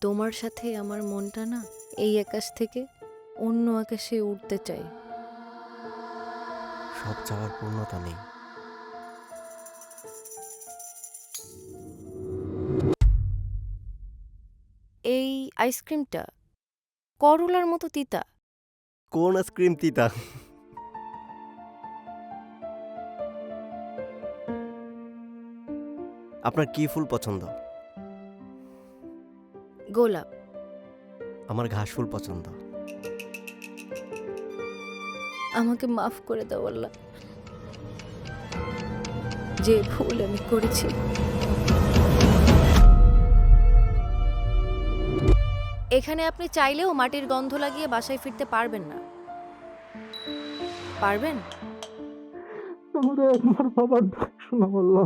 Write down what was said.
তোমার সাথে আমার মনটা না এই আকাশ থেকে অন্য আকাশে উঠতে চাই। সব চাওয়ার পূর্ণতা নেই। এই আইসক্রিমটা করলার মতো তিতা। কোন আইসক্রিম তিতা? আপনার কি ফুল পছন্দ? গোলাপ। আমার ঘাস ফুল পছন্দ। আমাকে মাফ করে দাও আল্লাহ, যে ভুল আমি করেছি। এখানে আপনি চাইলেও মাটির গন্ধ লাগিয়ে বাসায় ফিরতে পারবেন না। পারবেন? আমারে একবার বাবার ডাক শোনা বললো।